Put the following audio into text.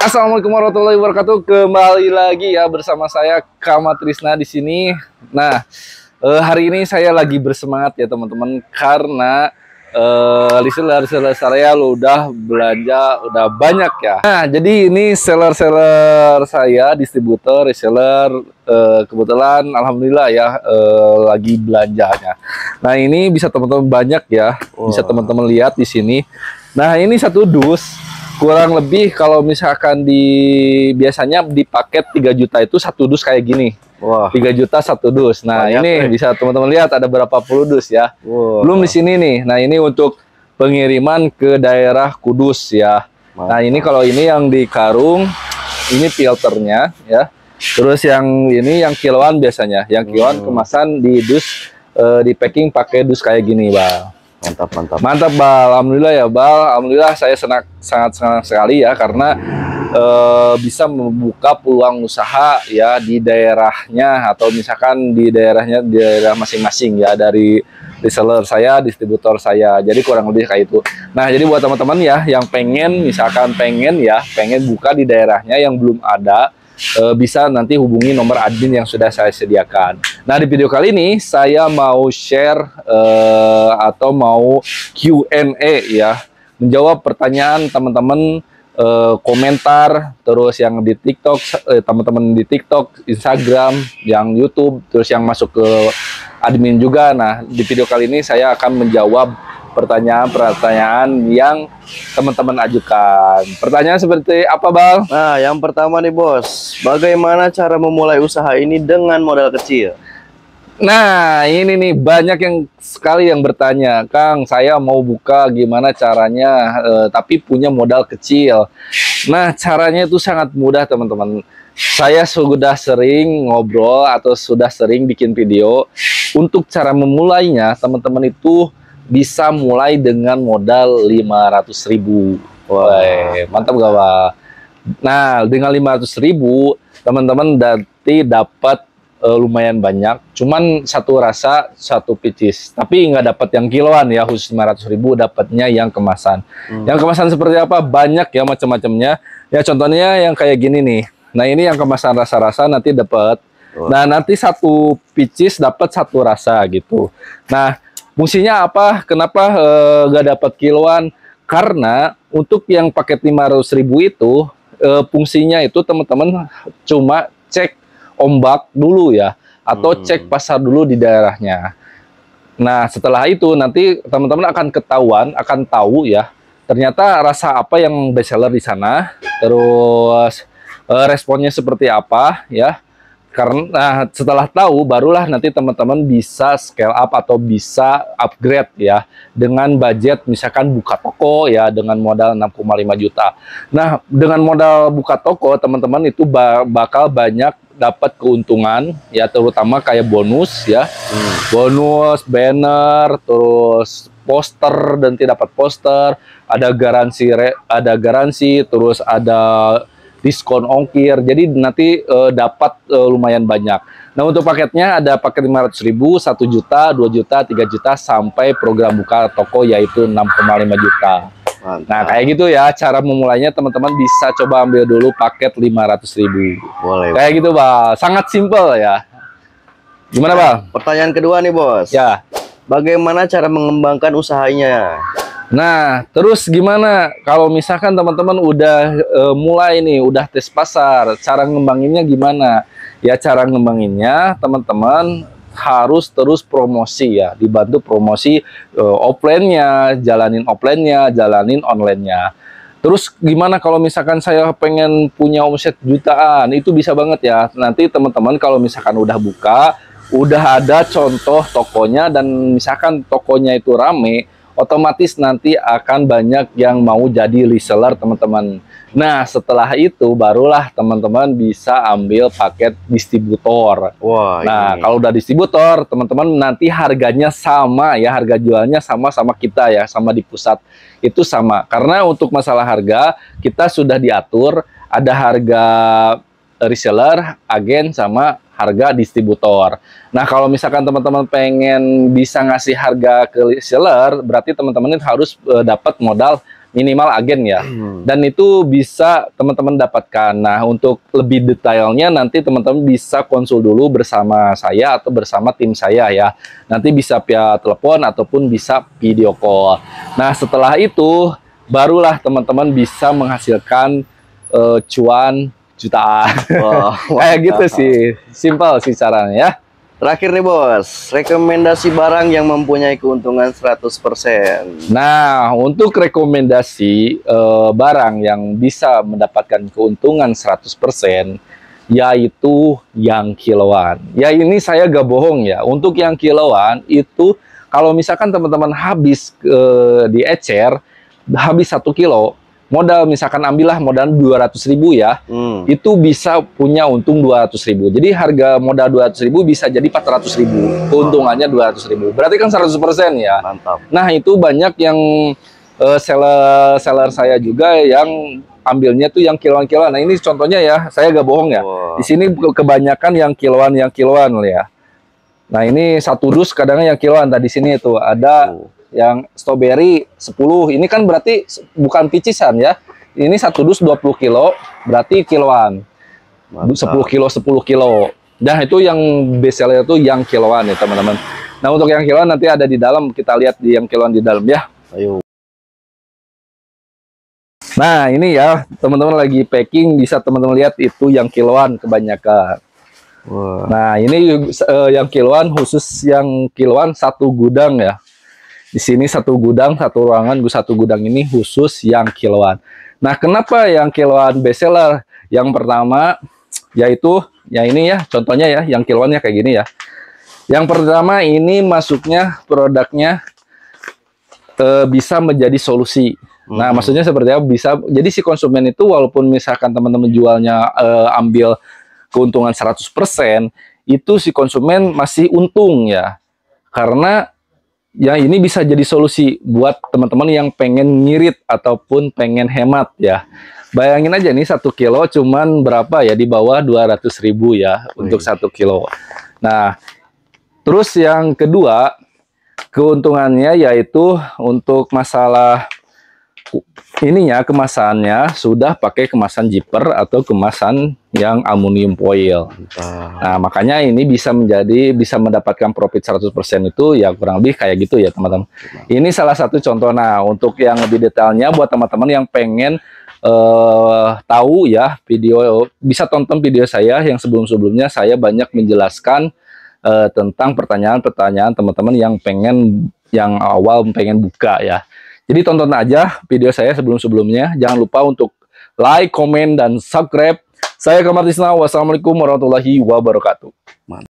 Assalamualaikum warahmatullahi wabarakatuh. Kembali lagi ya bersama saya Kama Trisna di sini. Nah, hari ini saya lagi bersemangat ya teman-teman karena reseller saya udah belanja udah banyak ya. Nah, jadi ini seller saya, distributor, reseller kebetulan alhamdulillah ya lagi belanjanya. Nah, ini bisa teman-teman banyak ya. Bisa teman-teman lihat di sini. Nah, ini satu dus kurang lebih kalau misalkan biasanya di paket 3 juta itu satu dus kayak gini. Wah, 3 juta satu dus. Nah, banyak, ini bisa teman-teman lihat ada berapa puluh dus ya. Belum di sini nih. Nah, ini untuk pengiriman ke daerah Kudus ya. Mantap. Nah, ini kalau ini yang di karung, ini filternya ya. Terus yang ini yang kiloan biasanya. Yang kiloan kemasan di dus, di packing pakai dus kayak gini, Bang. Mantap Bal, alhamdulillah ya Bal, alhamdulillah saya sangat senang sekali ya karena bisa membuka peluang usaha ya di daerahnya atau misalkan di daerah masing-masing ya dari reseller saya, distributor saya. Jadi kurang lebih kayak itu. Nah, jadi buat teman-teman ya yang pengen pengen buka di daerahnya yang belum ada, bisa nanti hubungi nomor admin yang sudah saya sediakan. Nah, di video kali ini saya mau share atau mau Q&A ya, menjawab pertanyaan teman-teman, komentar, terus yang di TikTok, teman-teman di TikTok, Instagram, yang YouTube, terus yang masuk ke admin juga. Nah, di video kali ini saya akan menjawab pertanyaan-pertanyaan yang teman-teman ajukan. Pertanyaan seperti apa, Bang? Nah, yang pertama nih, Bos. Bagaimana cara memulai usaha ini dengan modal kecil? Nah, ini nih banyak sekali yang bertanya, Kang, saya mau buka gimana caranya, tapi punya modal kecil. Nah, caranya itu sangat mudah, teman-teman. Saya sudah sering ngobrol atau sudah sering bikin video. Untuk cara memulainya, teman-teman itu bisa mulai dengan modal 500.000. Wah, mantap gak, Pak? Nah, dengan 500.000 teman-teman nanti dapat lumayan banyak. Cuman satu rasa, satu pieces. Tapi nggak dapat yang kiloan ya, khusus 500.000 dapatnya yang kemasan. Yang kemasan seperti apa? Banyak ya macam-macamnya. Ya contohnya yang kayak gini nih. Nah, ini yang kemasan rasa-rasa nanti dapat. Nah, nanti satu pieces dapat satu rasa gitu. Nah, fungsinya apa? Kenapa nggak dapat kiloan? Karena untuk yang paket 500.000 itu fungsinya itu teman-teman cuma cek ombak dulu ya, atau cek pasar dulu di daerahnya. Nah, setelah itu nanti teman-teman akan tahu ya, ternyata rasa apa yang best seller di sana, terus responnya seperti apa ya. Karena setelah tahu barulah nanti teman-teman bisa scale up atau bisa upgrade ya dengan budget misalkan buka toko ya dengan modal 6,5 juta. Nah, dengan modal buka toko teman-teman itu bakal banyak dapat keuntungan ya, terutama kayak bonus ya. Bonus, banner, terus poster dan tidak dapat poster, ada garansi, terus ada diskon ongkir, jadi nanti dapat lumayan banyak. Nah, untuk paketnya ada paket 500.000, 1 juta, 2 juta, 3 juta, sampai program buka toko yaitu 6,5 juta. Mantap. Nah, kayak gitu ya cara memulainya, teman-teman bisa coba ambil dulu paket 500.000. Boleh. Kayak gitu, Bang. Sangat simpel ya. Gimana, Bang? Pertanyaan kedua nih, Bos. Ya. Bagaimana cara mengembangkan usahanya? Nah, terus gimana kalau misalkan teman-teman udah mulai nih, udah tes pasar, cara ngembanginnya gimana? Ya, cara ngembanginnya teman-teman harus terus promosi ya, dibantu promosi offline-nya, jalanin online-nya. Terus gimana kalau misalkan saya pengen punya omset jutaan, itu bisa banget ya. Nanti teman-teman kalau misalkan udah buka, udah ada contoh tokonya dan misalkan tokonya itu rame, otomatis nanti akan banyak yang mau jadi reseller, teman-teman. Nah, setelah itu barulah teman-teman bisa ambil paket distributor. Wah, nah, kalau udah distributor, teman-teman nanti harganya sama ya, harga jualnya sama kita ya, sama di pusat itu sama. Karena untuk masalah harga kita sudah diatur, ada harga reseller, agen, sama harga distributor. Nah, kalau misalkan teman-teman pengen bisa ngasih harga ke reseller, berarti teman-teman harus dapat modal minimal agen ya. Dan itu bisa teman-teman dapatkan. Nah, untuk lebih detailnya nanti teman-teman bisa konsul dulu bersama saya atau bersama tim saya ya. Nanti bisa via telepon ataupun bisa video call. Nah, setelah itu barulah teman-teman bisa menghasilkan cuan jutaan. Kayak gitu sih. Simpel sih caranya ya. Terakhir nih bos, rekomendasi barang yang mempunyai keuntungan 100%. Nah, untuk rekomendasi barang yang bisa mendapatkan keuntungan 100%, yaitu yang kiloan. Ya ini saya gak bohong ya, untuk yang kiloan itu kalau misalkan teman-teman habis di ecer, habis 1 kilo, modal misalkan ambillah modal 200.000 ya, itu bisa punya untung 200.000. Jadi harga modal 200.000 bisa jadi 400.000, keuntungannya 200.000. Berarti kan 100% ya. Mantap. Nah itu banyak yang seller saya juga yang ambilnya tuh yang kiloan-kiloan. Nah ini contohnya ya, saya gak bohong ya. Di sini kebanyakan yang kiloan ya. Nah ini satu dus kadangnya yang kiloan. Tadi sini itu ada yang strawberry 10. Ini kan berarti bukan picisan ya. Ini satu dus 20 kilo, berarti kiloan. Mantap. 10 kilo, 10 kilo. Nah itu yang best seller itu yang kiloan ya teman-teman. Nah untuk yang kiloan nanti ada di dalam, kita lihat di yang kiloan di dalam ya. Ayo. Nah ini ya teman-teman lagi packing, bisa teman-teman lihat itu yang kiloan kebanyakan. Nah ini yang kiloan, khusus yang kiloan satu gudang ya. Di sini satu gudang, satu ruangan, satu gudang ini khusus yang kiloan. Nah, kenapa yang kiloan best seller? Yang pertama yaitu ya ini ya, contohnya ya, yang kiloannya kayak gini ya. Yang pertama ini masuknya produknya bisa menjadi solusi. Nah, maksudnya seperti apa? Bisa jadi si konsumen itu walaupun misalkan teman-teman jualnya ambil keuntungan 100%, itu si konsumen masih untung ya. Karena ya ini bisa jadi solusi buat teman-teman yang pengen ngirit ataupun pengen hemat ya. Bayangin aja nih 1 kilo cuman berapa ya, di bawah 200.000 ya untuk 1 kilo. Nah, terus yang kedua keuntungannya yaitu untuk masalah ininya, kemasannya sudah pakai kemasan zipper atau kemasan yang aluminium foil. Nah, makanya ini bisa mendapatkan profit 100% itu ya kurang lebih kayak gitu ya, teman-teman. Ini salah satu contoh. Nah, untuk yang lebih detailnya buat teman-teman yang pengen tahu ya, video bisa tonton video saya yang sebelum-sebelumnya. Saya banyak menjelaskan tentang pertanyaan-pertanyaan teman-teman yang awal pengen buka ya. Jadi tonton aja video saya sebelum-sebelumnya. Jangan lupa untuk like, komen, dan subscribe. Saya Kamar Tisna. Wassalamualaikum warahmatullahi wabarakatuh.